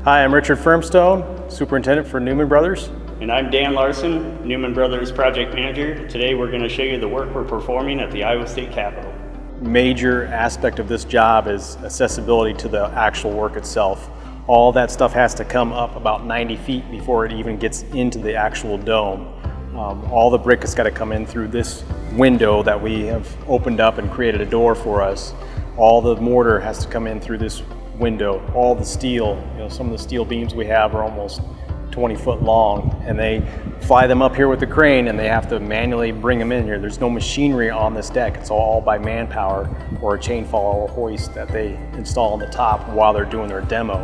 Hi, I'm Richard Firmstone, Superintendent for Neumann Brothers. And I'm Dan Larson, Neumann Brothers Project Manager. Today we're going to show you the work we're performing at the Iowa State Capitol. Major aspect of this job is accessibility to the actual work itself. All that stuff has to come up about 90 feet before it even gets into the actual dome. All the brick has got to come in through this window that we have opened up and created a door for us. All the mortar has to come in through this window. All the steel, some of the steel beams we have are almost 20 foot long, and they fly them up here with the crane and they have to manually bring them in here. There's no machinery on this deck. It's all by manpower or a chain fall or hoist that they install on the top while they're doing their demo.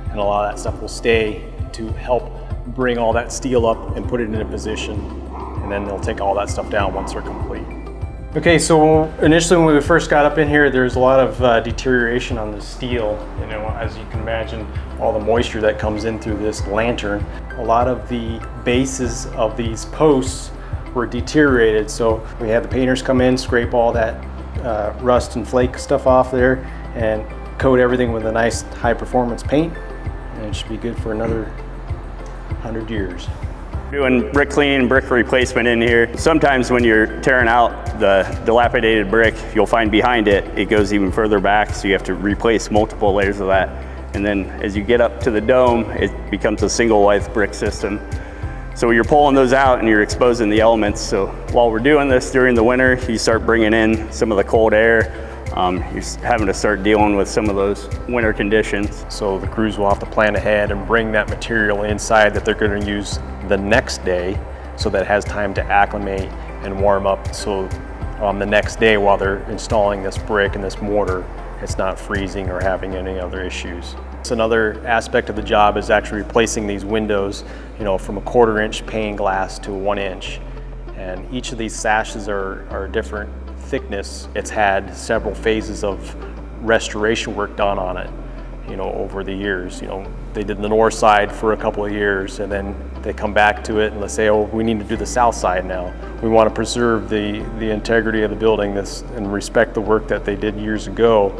And a lot of that stuff will stay to help bring all that steel up and put it in a position, and then they'll take all that stuff down once they're complete. Okay, so initially when we first got up in here, there's a lot of deterioration on the steel. As you can imagine, all the moisture that comes in through this lantern. A lot of the bases of these posts were deteriorated, so we had the painters come in, scrape all that rust and flake stuff off there, and coat everything with a nice high-performance paint, and it should be good for another 100 years. Doing brick cleaning and brick replacement in here. Sometimes when you're tearing out the dilapidated brick, you'll find behind it, it goes even further back, so you have to replace multiple layers of that. And then as you get up to the dome, it becomes a single width brick system. So you're pulling those out and you're exposing the elements. So while we're doing this during the winter, you start bringing in some of the cold air. You're having to start dealing with some of those winter conditions. So the crews will have to plan ahead and bring that material inside that they're going to use the next day, so that it has time to acclimate and warm up, so on the next day while they're installing this brick and this mortar, it's not freezing or having any other issues. So another aspect of the job is actually replacing these windows, from a 1/4 inch pane glass to 1 inch. And each of these sashes are different thickness. It's had several phases of restoration work done on it, over the years. They did the north side for a couple of years, and then they come back to it and they say, oh, we need to do the south side now. We want to preserve the integrity of the building and respect the work that they did years ago.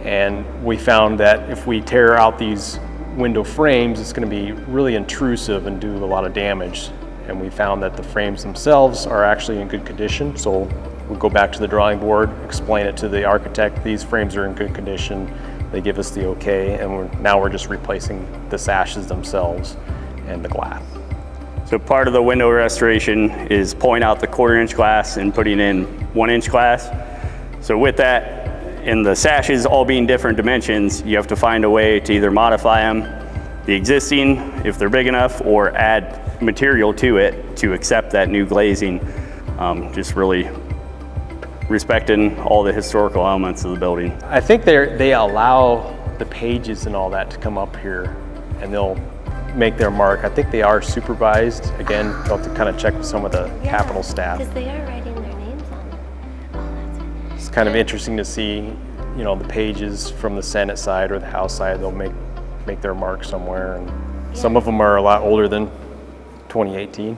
And we found that if we tear out these window frames, it's going to be really intrusive and do a lot of damage. And we found that the frames themselves are actually in good condition. So we'll go back to the drawing board, explain it to the architect, these frames are in good condition. They give us the okay, and now we're just replacing the sashes themselves and the glass. So part of the window restoration is pulling out the 1/4 inch glass and putting in 1 inch glass. So with that, and the sashes all being different dimensions, you have to find a way to either modify them, the existing, if they're big enough, or add material to it to accept that new glazing. Just really respecting all the historical elements of the building. I think they allow the pages and all that to come up here, and they'll make their mark. I think they are supervised. Again, they'll have to kind of check with some of the Capitol staff. Because they are writing their names on it. Oh, that's it. It's kind of interesting to see, the pages from the Senate side or the House side. They'll make their mark somewhere, and some of them are a lot older than 2018.